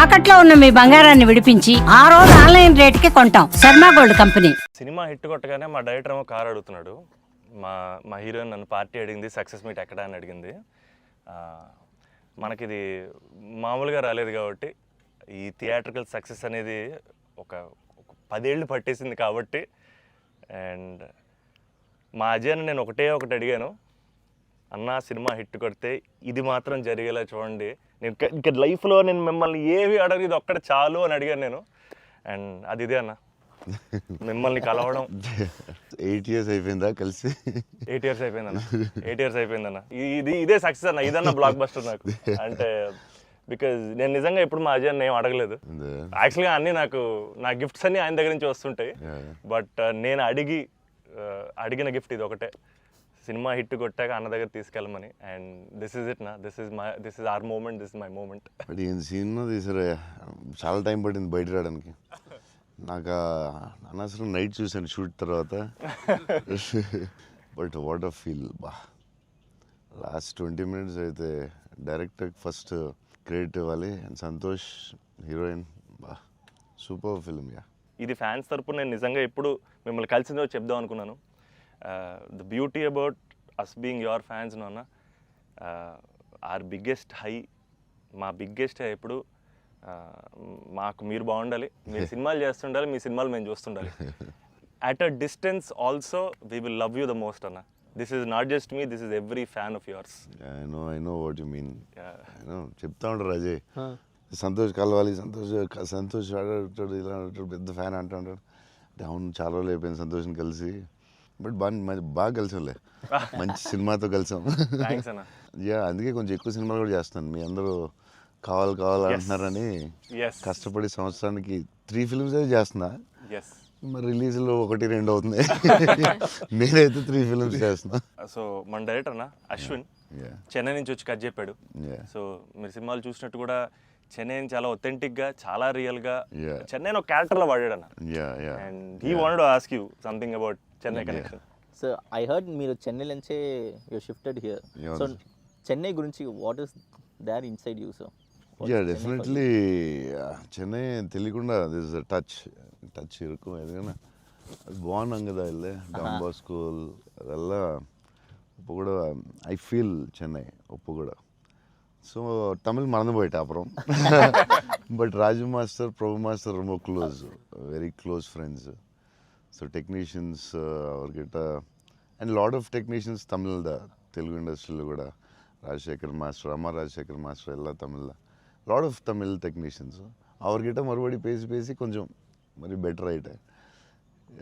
తాకట్లో ఉన్న మీ బంగారాన్ని విడిపించి ఆ రోజు ఆన్లైన్ రేటుకి కొంటాం. Sharma gold company. Cinema hit కొట్టగానే మా డైరెక్టర్ ఏమో కార్ అడుగుతున్నాడు. మా హీరోయిన్ నన్ను పార్టీ అడిగింది, సక్సెస్ మీట్ ఎక్కడ అని అడిగింది. మనకిది మామూలుగా రాలేదు కాబట్టి ఈ థియేట్రికల్ సక్సెస్ అనేది ఒక 10 ఏళ్ళు పట్టేసింది కాబట్టి. అండ్ మా అజయ్ని నేను ఒకటి అడిగాను, అన్న సినిమా హిట్ కొడితే ఇది మాత్రం జరిగేలా చూడండి, నేను ఇంకా లైఫ్లో నేను మిమ్మల్ని ఏవి అడగదు, ఇది ఒక్కటి చాలు అని అడిగాను నేను. అండ్ అది ఇదే అన్న, మిమ్మల్ని కలవడం. 8 years అయిపోయిందా కలిసి? 8 years అయిపోయిందన్న. 8 years అయిపోయిందన్న. ఇదే సక్సెస్ అన్న, ఇదన్న బ్లాక్ బస్టర్ నాకు. అంటే బికాజ్ నేను నిజంగా ఇప్పుడు మా అజయ్ ఏం అడగలేదు. యాక్చువల్గా అన్నీ నా గిఫ్ట్స్ అన్నీ ఆయన దగ్గర నుంచి వస్తుంటాయి. బట్ నేను అడిగిన గిఫ్ట్ ఇది ఒకటే, సినిమా హిట్ కొట్టాక అన్న దగ్గర తీసుకెళ్ళమని. అండ్ దిస్ ఇస్ ఇట్ నా, this is our moment, this is my moment. But ఈయన సినిమా తీసారా, చాలా టైం పట్టింది బయట రావడానికి. నాకు అనవసరం నైట్ చూశాను షూట్ తర్వాత. బట్ వాట్ అ ఫీల్ బా. లాస్ట్ 20 minutes అయితే డైరెక్టర్ ఫస్ట్ క్రెడిట్ ఇవ్వాలి. అండ్ సంతోష్ హీరోయిన్, బా సూపర్ ఫిల్మ్. యా, ఇది ఫ్యాన్స్ తరపున నేను నిజంగా ఎప్పుడు మిమ్మల్ని కలిసిందో చెప్దాం అనుకున్నాను. The beauty about us being your fans నాన్న, ఆర్ బిగ్గెస్ట్ హై, మా బిగ్గెస్ట్ హై ఎప్పుడు మాకు మీరు బాగుండాలి, మీరు సినిమాలు చేస్తుండాలి, మీ సినిమాలు మేము చూస్తుండాలి. At a distance also we will love you the most అన్న. This is not just me, this is every fan of yours. I know what you mean. చెప్తా ఉంటారు అజయ్, సంతోష్ కలవాలి, సంతోష్ ఆడాడు, ఇలా ఆడాడు, పెద్ద ఫ్యాన్ అంటాడు. అవును, చాలా రోజులు అయిపోయింది సంతోష్ని కలిసి. బట్ బాగా కలిసాంలే, మంచి సినిమాతో కలిసాం. యా, అందుకే కొంచెం ఎక్కువ సినిమాలు కూడా చేస్తాను. మీ అందరూ కావాలి అంటున్నారని కష్టపడి సంవత్సరానికి 3 films అయితే చేస్తున్నా. మరి రిలీజ్లో 1-2 అవుతుంది. నేనైతే 3 films చేస్తున్నా. సో మన డైరెక్టర్ అన్న అశ్విన్ చెన్నై నుంచి వచ్చి కథ చెప్పాడు. సో మీరు సినిమాలు చూసినట్టు కూడా చెన్నైని చాలా ఒథెంటిక్గా, చాలా రియల్గా చెన్నైని ఒక క్యారెక్టర్లో వాడాడు అన్న. And he wanted to ask you something about Chennai connection. So I heard మీరు చెన్నై నుంచే you shifted here. So Chennai గురించి what is there inside you? So yeah, definitely Chennai తెలియకుండా దిస్ టచ్ ఇరుకు ఏదైనా అది బాగున్నాం కదా. వెళ్ళే డాన్ బాస్కో ಅದೆಲ್ಲ இப்போ கூட ஐ ஃபீல் சென்னை இப்போ கூட. ஸோ தமிழ் மறந்து போயிட்டேன் அப்புறம். But Raju master, Prabhu master ரொம்ப close, very close friends. So technicians அவர்கிட்ட and lot of technicians Tamil దా, తెలుగు ఇండస్ట్రీలో కూడా ராஜசேகர் மாஸ்டர், அம்மா ராஜசேகர் மாஸ்டர் எல்லாம் தமிழ் தான். லாட் ஆஃப் தமிழ் டெக்னீஷியன்ஸு அவர்கிட்ட மறுபடி பேசி கொஞ்சம் மாதிரி பெட்டர் ஆகிட்டேன்.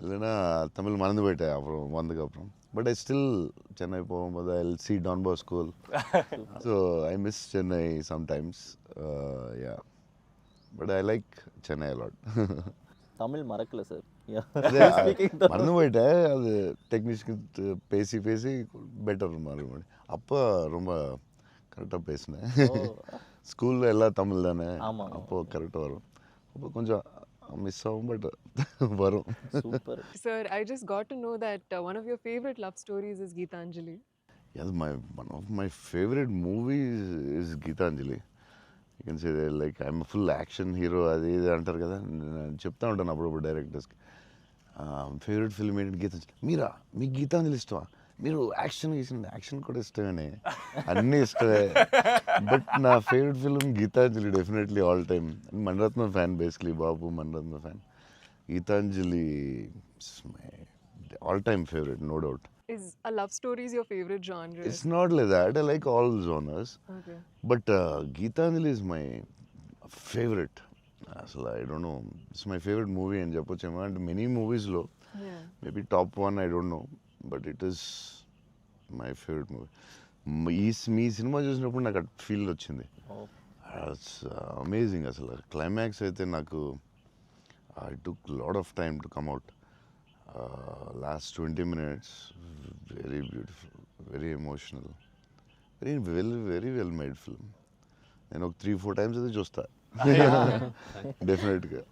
இல்லைன்னா தமிழ் மறந்து போயிட்டேன் அப்புறம் வந்ததுக்கப்புறம். பட் ஐ ஸ்டில் சென்னை போகும்போது I will see Don Bosco. So I miss Chennai sometimes. Yeah, but I like Chennai a lot. Tamil மறக்கல சார், மறந்து போயிட்டேன். அது டெக்னீஷியன் பேசி பெட்டர் மறுபடி. அப்போ ரொம்ப கரெக்டாக பேசினேன். ஸ்கூலில் எல்லாம் தமிழ் தானே, அப்போது கரெக்டாக வரும். அப்போ கொஞ்சம் மிஸ் ஆகும், பட் வரும். Super. Sir, I just got to know that one of your favorite love stories is Geetanjali. Yes, one of my favorite movies is Geetanjali. You can say that, like, I'm a full action hero. అది ఇది అంటారు కదా, నేను చెప్తా ఉంటాను అప్పుడప్పుడు డైరెక్టర్స్కి. Favourite film ఏంటి? గీతాంజలి. మీరా, మీకు గీతాంజలి ఇష్టమా? మీరు యాక్షన్ కూడా ఇష్టమేనే, అన్నీ ఇష్టమే. బట్ నా favourite film Gitanjali, definitely all time. Mani Ratnam fan, basically బాబు Mani Ratnam fan. Gitanjali my all time favourite, no doubt. Is a love story is your favorite genre? It's not like that. I like all genres. Okay. But Geetanjali is my favorite. Asla, I don't know. It's my favorite movie అని చెప్పొచ్చేమో. అంటే many మూవీస్లో maybe top 1, I don't know. But it is my favorite movie. Me cinema చూసినప్పుడు నాకు at feel వచ్చింది. It's amazing. అసలు climax అయితే నాకు I took lot of time to come out. Last 20 minutes, very beautiful, very emotional, very well made film. నేను ఒక 3-4 times అయితే చూస్తా డెఫినెట్గా.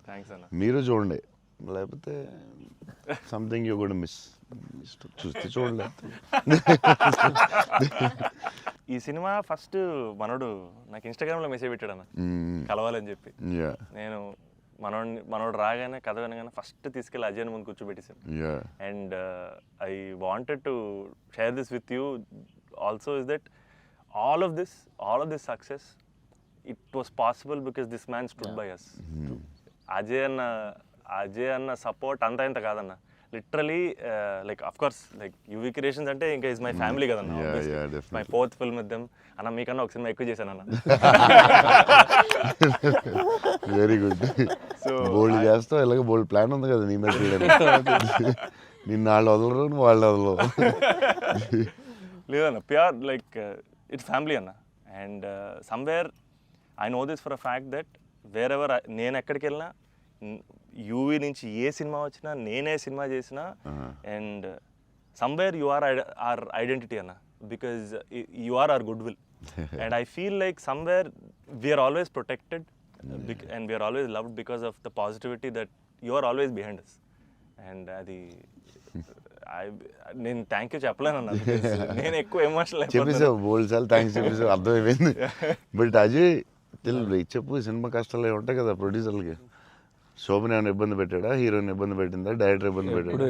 థ్యాంక్స్ అన్న. మీరు చూడండి, లేకపోతే సంథింగ్ యూ కూడా మిస్ చూస్తే చూడలేదు. ఈ సినిమా ఫస్ట్ మనోడు నాకు ఇన్స్టాగ్రామ్లో మెసేజ్ పెట్టాడు అన్న కలవాలని చెప్పి. నేను మనోడు రాగానే కథ వినగానే ఫస్ట్ తీసుకెళ్ళి అజయ్ ముందు కూర్చోబెట్టేశాను. And I wanted to share this with you also is that all of this success, it was possible because this man stood by us. Ajay anna support anta inta kadana, literally like of course like UV Creations ante inka is my family kadana. Definitely. My fourth film with them anna meekanna oka cinema ekku chesanu anna. Very good. So bold చేస్తావు, ఎలాగో బోల్డ్ plan ఉంది కదా నీ మీద చేయడానికి. నిన్న వాళ్ళు వదలరు, నువ్వు వాళ్ళు వదలవు. లేదన్న ప్యూర్ లైక్ ఇట్స్ ఫ్యామిలీ అన్న. And somewhere I know this for a fact that wear ever నేను ఎక్కడికి వెళ్ళినా యూవీ నుంచి ఏ సినిమా వచ్చినా నేనే సినిమా చేసినా and somewhere you are are identity అన్న, because you are are good will. And I feel like somewhere we're always protected and we're always loved because of the positivity that you are always behind us. And అది నేను thank you చెప్పలేనన్నా, నేను ఎక్కువ emotional చెప్పేసావు బోల్డ్ సార్లు thanks చెప్పేసావు, అర్థమైపోయింది. But Ajay చెప్పు, cinema కష్టాలు ఏమి ఉంటాయి కదా ప్రొడ్యూసర్లకి. శోభన్ ఏమైనా ఇబ్బంది పెట్టాడా, హీరోయిన్ ఇబ్బంది పెట్టిందా, డైరెక్టర్ ఇబ్బంది పెట్టాడా?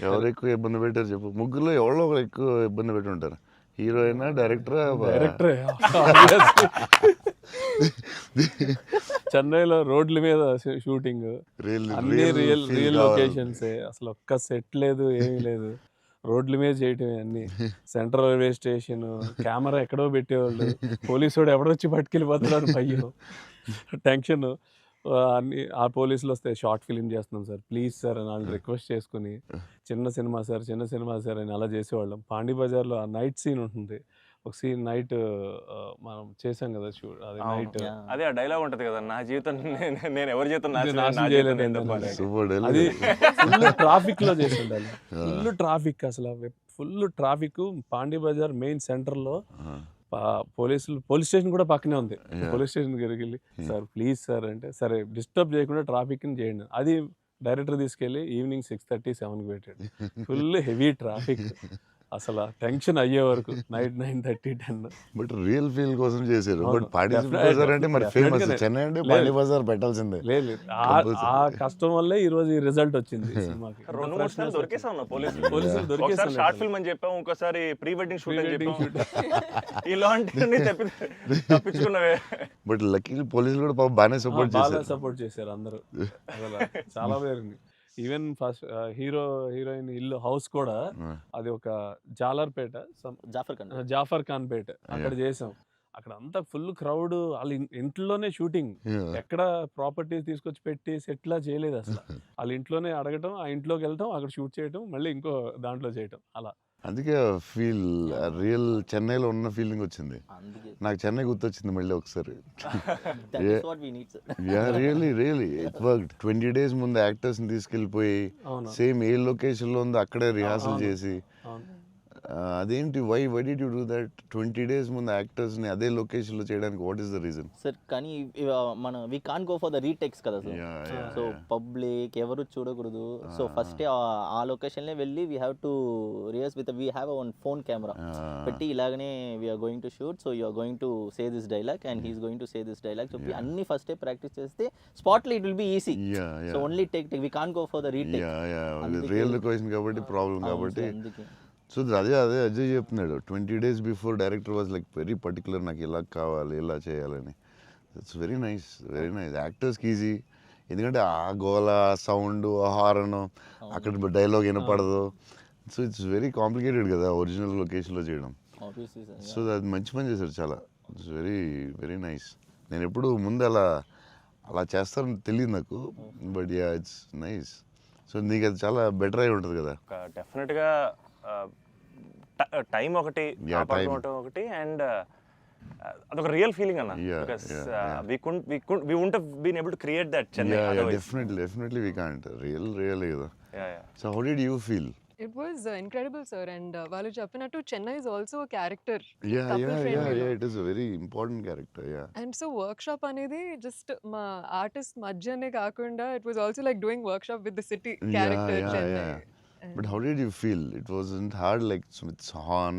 ఎవరు ఎక్కువ ఇబ్బంది పెట్టారు చెప్పు? ముగ్గురులో ఎవరో ఒకరు ఎక్కువ ఇబ్బంది పెట్టి ఉంటారు. హీరోయినా, డైరెక్టరా? చెన్నైలో రోడ్ల మీద షూటింగ్, అన్ని రియల్ లొకేషన్స్, అసలు ఒక్క సెట్ లేదు, ఏమీ లేదు, రోడ్ల మీద చేయటమే అన్ని. సెంట్రల్ రైల్వే స్టేషన్, కెమెరా ఎక్కడో పెట్టేవాళ్ళు, పోలీసు వాడు ఎవడొచ్చి పట్టుకెళ్ళిపోతున్నాడు, భయం, టెన్షన్. అన్ని ఆ పోలీసులు వస్తే షార్ట్ ఫిలిం చేస్తున్నాం సార్ ప్లీజ్ సార్ అని వాళ్ళు రిక్వెస్ట్ చేసుకుని చిన్న సినిమా సార్ అని అలా చేసేవాళ్ళం. పాండీ బజార్లో ఆ నైట్ సీన్ ఉంటుంది, ఒక సీన్ నైట్ మనం చేసాం కదా షూట్, అది నైట్ అదే ఆ డైలాగ్ ఉంటది కదా, నా జీవితం నేను ఎవరి జీవితం నాశనం చేయలేదు. అది ఫుల్ ట్రాఫిక్ లో చేసి ఉండాలి, ఫుల్ ట్రాఫిక్, అసలు full traffic. Pondy Bazaar main centre లో పోలీస్ స్టేషన్ కూడా పక్కనే ఉంది. పోలీస్ స్టేషన్ దగ్గరికి వెళ్ళి సార్ ప్లీజ్ సార్ అంటే, సరే డిస్టర్బ్ చేయకుండా ట్రాఫిక్ ని చేయండి. అది డైరెక్టర్ తీసుకెళ్ళి ఈవినింగ్ 6:30, 7కి పెట్టాడు. ఫుల్ హెవీ ట్రాఫిక్, అసలు టెన్షన్ అయ్యే వరకు నైట్ 9:30, 10. బట్ రియల్ ఫీల్ కోసం చేశారు. బట్ పాండీ బజార్ అంటే మరి ఫేమస్, చెన్నై అంటే పాండీ బజార్ పెట్టాల్సిందే. లేదు, ఆ కష్టం వల్లే ఈ రోజు ఈ రిజల్ట్ వచ్చింది సినిమాకి. 2-3 సార్లు దొరికేసాం పోలీసులు దొరికేసాం. షార్ట్ ఫిల్మ్ అని చెప్పాం, ఇంకోసారి ప్రీ వెడ్డింగ్ షూట్ అని చెప్పాం. ఇలాంటివన్నీ తప్పించుకున్నవే. బట్ లక్కీ పోలీసులు కూడా బాగానే సపోర్ట్ చేశారు అందరూ, చాలా పేరుంది. ఈవెన్ ఫస్ట్ హీరోయిన్ ఇల్లు హౌస్ కూడా అది ఒక జాలర్పేట, జాఫర్ ఖాన్ పేట, అక్కడ చేసాం. అక్కడ అంతా ఫుల్ క్రౌడ్, వాళ్ళ ఇంట్లోనే షూటింగ్, ఎక్కడ ప్రాపర్టీస్ తీసుకొచ్చి పెట్టి సెట్లా చేయలేదు అసలు. వాళ్ళ ఇంట్లోనే అడగటం, ఆ ఇంట్లోకి వెళ్ళటం, అక్కడ షూట్ చేయటం, మళ్ళీ ఇంకో దాంట్లో చేయటం, అలా. అందుకే ఫీల్ రియల్ చెన్నైలో ఉన్న ఫీలింగ్ వచ్చింది నాకు. చెన్నై గుర్తొచ్చింది మళ్ళీ ఒకసారి. Really it worked. 20 days ముందు యాక్టర్స్ని తీసుకెళ్ళిపోయి సేమ్ ఏ లొకేషన్లో ఉందో అక్కడే రిహార్సల్ చేసి, అదేంటి why did you do that? 20 days ముందు యాక్టర్స్ని అదే లొకేషన్లో చేయడానికి what is the reason? Sir కానీ మన we can't go for the retakes కదా సార్. సో పబ్లిక్ ఎవరు చూడకూడదు. సో ఫస్ట్ ఆ లొకేషన్లే వెళ్ళి we have to rehearse with we have one phone camera పెట్టి ఇలాగనే we're going to shoot, so you're going to say this dialogue and he's going to say this dialogue చెప్పి అన్ని ఫస్టే ప్రాక్టీస్ చేస్తే స్పాట్లో it will be easy. So only take we can't go for the retake. Real location కాబట్టి problem కాబట్టి. So అదే అజయ్ చెప్తున్నాడు, 20 days before director was like very particular, నాకు ఇలా కావాలి, ఇలా చేయాలని. ఇట్స్ వెరీ నైస్ యాక్టర్స్కి ఈజీ, ఎందుకంటే ఆ గోల, సౌండ్, హారన్, అక్కడ డైలాగ్ వినపడదు. సో ఇట్స్ వెరీ కాంప్లికేటెడ్ కదా ఒరిజినల్ లొకేషన్లో చేయడం. సో అది మంచి పని చేశారు చాలా. It's very nice. నేను ఎప్పుడు ముందు అలా చేస్తారని తెలియదు నాకు, but yeah it's nice. So నీకు అది చాలా బెటర్ అయి ఉంటుంది కదా. డెఫినెట్గా టైం ఒకటి, ఒకటి, అండ్ అదొక రియల్ ఫీలింగ్ అన్న. Because we wouldn't have been able to create that Chennai otherwise. Definitely we can't. Real కదా. So how did you feel? It was incredible, sir. And వాళ్ళు చెప్పినట్టు Chennai is also a character. Yeah, Couple yeah, friendly yeah, లో. yeah. It is a very important character. Yeah. And so workshop అనేది just మా artist మధ్యనే కాకుండా it was also like doing workshop with the city character Yeah, Chennai. yeah. But how did you feel? It wasn't hard, like with horn,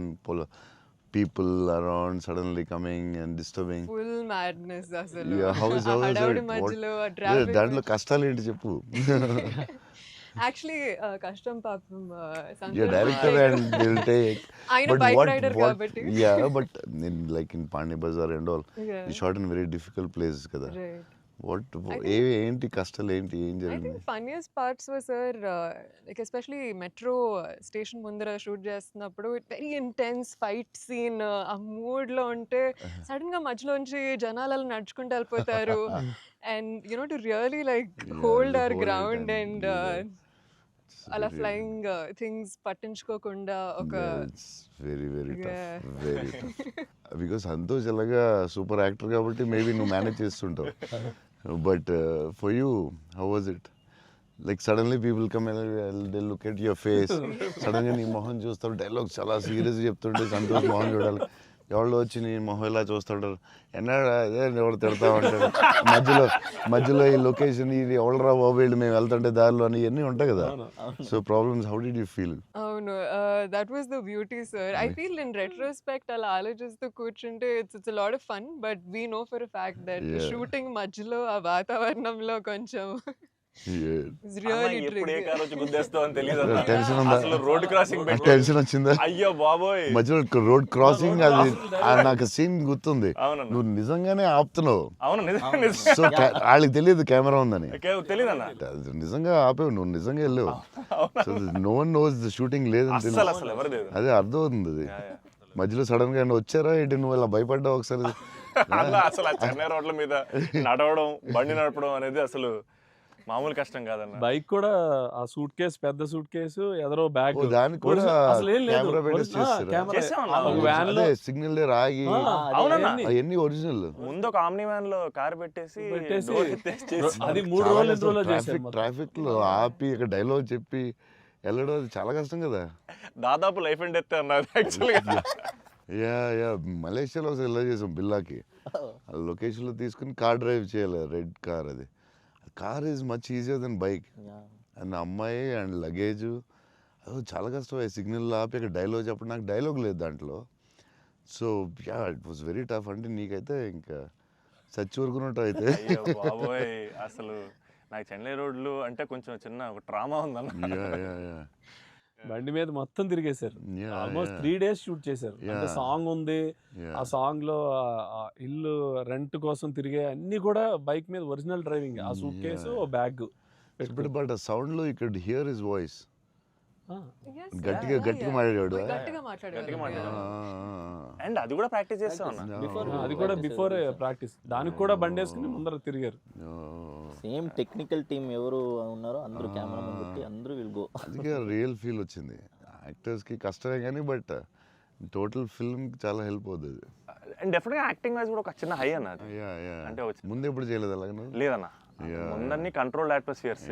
people around suddenly coming and disturbing. Full madness అసలు. Yeah, how is ఆ it? హడావుడి What? మధ్యలో ఆ Yeah, traffic దాంట్లో కష్టాలు ఏంటి చెప్పు. Actually కష్టం పాపం Yeah, director and they'll take. ఆయన But బైక్ what? రైడర్ కాబట్టి. Yeah, but like in Pandey Bazaar and all, Yeah. we shot in very difficult places కదా. Right. What? ఏంటి కష్టాలు ఏంటి? ఏం I జరిగింది? think funniest parts were, sir, like especially metro station ముందర shoot చేస్తున్నప్పుడు very intense fight scene ఆ mood లో ఉంటే సడన్ గా మధ్యలోంచి జనాలు అలా నడుచుకుంటూ వెళ్ళిపోతారు and you know to really like Yeah, hold to our hold it ground and and do that. It's అలా very- ఫ్లయింగ్ థింగ్స్ పట్టించుకోకుండా ఒక Yeah, it's very, very Yeah. tough. Very tough. Because Santosh ఎలాగా సూపర్ యాక్టర్ కాబట్టి maybe నువ్వు manage చేస్తుంటావు. But for you how was it? Like suddenly people come they look at your face, సడన్గా నీ మొహం చూస్తారు, డైలాగ్స్ చాలా సీరియస్గా చెప్తుంటే సంతోష్ మొహం చూడాలి. ఎవరు వచ్చి నీ మొహం ఇలా చూస్తుంటారు, ఎన్నాడా అదే ఎవరు తిడతా ఉంటాడు, మధ్యలో ఈ లొకేషన్ ఇది ఎవడరా బాబు వీళ్ళు మేము వెళ్తుంటే దారిలో అని ఇవన్నీ ఉంటాయి కదా. So problems, how did you feel? అవును that was the beauty sir. I feel in retrospect అలా ఆలోచిస్తూ కూర్చుంటే it's lot of fun but we know for fact that Yeah. Shooting మధ్యలో ఆ వాతావరణంలో కొంచెం it's really ఎప్పుడు ఏ tricky. కార్ వచ్చి గుద్దేస్తావు అని తెలియదు టెన్షన్ ఉందా? అసలు రోడ్ క్రాసింగ్ పెట్టి టెన్షన్ వచ్చిందా? అయ్యో బాబోయ్. మధ్యలో రోడ్ క్రాసింగ్ అది నాకు సీన్ గుర్తుంది. అవునన్నా. నువ్వు నిజంగానే ఆపుతున్నావు. అవును నిజం సో వాళ్ళకి తెలియదు కెమెరా ఉందని. తెలీదన్న అది నిజంగా ఆపేవు, నువ్వు నిజంగా వెళ్ళావు. So no one knows the shooting లేదని అసలు తెలియదు. అసలు ఎవరు లేదు. అదే అర్థమవుతుంది అది. మధ్యలో సడన్ గా వచ్చారా ఏంటి, నువ్వు ఇలా భయపడ్డావు ఒకసారి. అసలు ఆ చెన్నై రోడ్ల మీద నడవడం, బండి నడపడం అనేది అసలు మామూలు కష్టం కాదన్న. బైక్ కూడా ఆ సూట్ కేసు, పెద్ద సూట్ కేసు, ఎదరో బ్యాగ్, ఓ, దానికి కూడా అసలు ఏం లేదు. కెమెరా పెట్టేసి చేస్తారా? చేసామన్నా. వ్యాన్ లో అదే సిగ్నల్ దగ్గర ఆగి అవునన్నా. అవన్నీ ఒరిజినల్. ముందు ఒక ఆమ్ని వ్యాన్ లో కార్ పెట్టేసి door ఎత్తేసి చేసాం. అది 3 రోజులు 2 రోజులు చేశారు. ట్రాఫిక్ లో ఆపి ఇక్కడ డైలాగ్ చెప్పి వెళ్ళడం అది చాలా కష్టం కదా. దాదాపు లైఫ్ అండ్ డెత్ అన్నది యాక్చువల్గా. యా మలేషియాలో ఒకసారి ఇలా చేసాం బిల్లాకి. లొకేషన్లో తీసుకుని కార్ డ్రైవ్ చేయాలి, రెడ్ కార్. అది car is much easier than bike. And అమ్మాయి అండ్ లగేజ్ అది చాలా కష్టం. సిగ్నల్ ఆపి అక్కడ డైలాగ్ చెప్పడం, నాకు డైలాగ్ లేదు దాంట్లో. So yeah it was very tough. అంటే నీకైతే ఇంకా చచ్చి ఊరుకున్నట్టు అయితే. అయ్యో బాబోయ్, అసలు నాకు చెన్నై రోడ్లు అంటే కొంచెం చిన్న ఒక ట్రామా ఉందన్న. యా బండి మీద మొత్తం తిరిగేశారు. Yeah, almost yeah. 3 days shoot చేశారు. అంటే Yeah. సాంగ్ ఉంది, Yeah. ఆ సాంగ్ లో ఆ ఇల్లు రెంట్ కోసం తిరిగే అన్ని కూడా బైక్ మీద ఒరిజినల్ డ్రైవింగ్. ఆ suit case, Yeah. Bag but ఆ సౌండ్ లో ఇక్కడ హియర్ హిస్ వాయిస్. Yes, గట్టిగా yeah, గట్టిగా yeah. మాట్లాడాడు. గట్టిగా గట్టిగా మాట్లాడారు. మాట్లాడారు. అండ్ అది కూడా ప్రాక్టీస్ చేస్తాం అన్న. అది కూడా బిఫోర్ ప్రాక్టీస్. దానికి కూడా బండి వేసుకుని ముందర తిరిగారు. సేమ్ టెక్నికల్ టీమ్ ఎవరు ఉన్నారో అందరూ కెమెరా ముందు పెట్టి అందరూ విల్ గో. అందుకే రియల్ ఫీల్ వచ్చింది. యాక్టర్స్కి కష్టమే కానీ బట్ టోటల్ ఫిల్మ్ చాలా హెల్ప్ అవుతుంది. అండ్ డెఫినెట్ గా యాక్టింగ్ వైజ్ కూడా ఒక చిన్న హై అన్న అది. అంటే ముందు ఎప్పుడు చేయలేదు అలాగే. లేదన్న, ముందన్ని కంట్రోల్ అట్మాస్ఫియర్స్.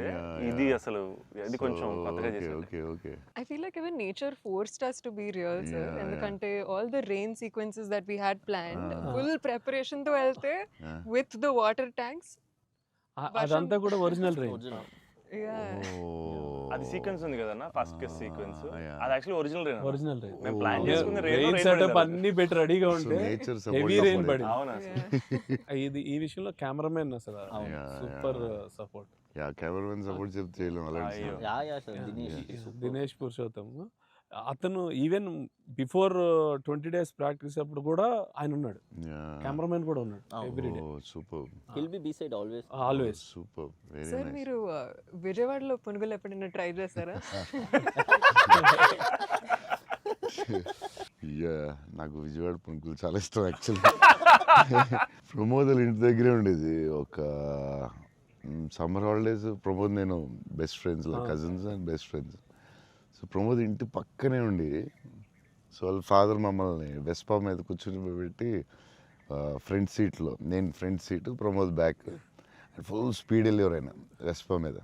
ఇది అసలు ఇది కొంచెం కొత్తగా చేసాం. Okay I feel like even nature forced us to be real, sir. Yeah, ఎందుకంటే all the rain sequences that we had planned, full preparation తో వెళ్తే with the water tanks. అదంతా కూడా ఒరిజినల్ డ్రైవింగ్. ఒరిజినల్. Yeah. అది sequence ఉంది కదన్న, first case sequence. yeah. అది actually original rain. Original driving. మేము ప్లాన్ చేసుకున్న రెయిన్ సెటప్ అన్ని పెట్టి రెడీగా ఉంటే నేచర్ హెవీ రెయిన్ పడింది. అవునా ఇది ఈ విషయంలో కెమెరామెన్ అసలు super support. Yeah cameraman support చెప్తే చేయలేము అలాంటి. అయ్యో. యా సార్ దినేష్ పురుషోత్తం అతను ఈవెన్ బిఫోర్ 20 days ప్రాక్టీస్ అప్పుడు కూడా ఆయన ఉన్నాడు. కెమెరామెన్ కూడా ఉన్నాడు every day. Super will be beside always. Always. Super very sir nice. మీరు విజయవాడలో పునుగులు ఎప్పుడైనా ట్రై చేస్తారా? యా నాకు విజయవాడ పునుకులు చాలా ఇష్టం యాక్చువల్లీ. ప్రమోద్ ఇంటి దగ్గరే ఉండేది. ఒక సమ్మర్ హాలిడేస్ ప్రమోద్ నేను best friends, cousins and best friends. So Pramod ఇంటి పక్కనే ఉండి, సో వాళ్ళ ఫాదర్ మమ్మల్ని వెస్పా మీద కూర్చుని పెట్టి ఫ్రంట్ సీట్లో, నేను front seat, Pramod back, full speed వెళ్ళేవారు ఆయన వెస్పా మీద.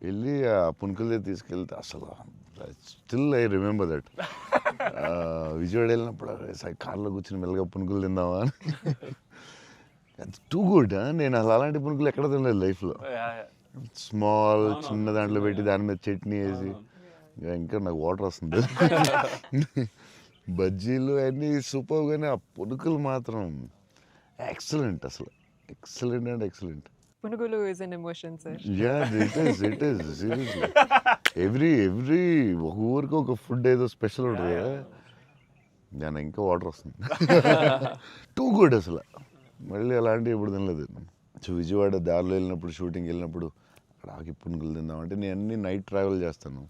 వెళ్ళి ఆ పునుకులే తీసుకెళ్తే అసలు still I remember that. Vijayawada వెళ్ళినప్పుడు కార్లో కూర్చొని మెల్లగా పునుకులు తిందామా అని. Too good. నేను అసలు అలాంటి పునుకులు ఎక్కడ తినలేదు లైఫ్లో. స్మాల్ చిన్న దాంట్లో పెట్టి దాని మీద చట్నీ వేసి ఇంకా నాకు వాటర్ వస్తుంది. బజ్జీలు అన్నీ సూపర్, కానీ ఆ పునుకులు మాత్రం ఎక్సలెంట్, అసలు ఎక్సలెంట్ అండ్ ఎక్సలెంట్. పునుగులు is an emotion sir. It is seriously. Every ఒక ఊరికి ఒక ఫుడ్ ఏదో స్పెషల్ ఉంటుంది కదా, దాని ఇంకా వాటర్ వస్తుంది. టూ గుడ్ అసలు. మళ్ళీ అలాంటివి ఎప్పుడు తినలేదు. సో విజయవాడ దారిలో వెళ్ళినప్పుడు, షూటింగ్కి వెళ్ళినప్పుడు అక్కడ ఆకి పునుకులు తిందామంటే నేను అన్ని నైట్ ట్రావెల్ చేస్తాను.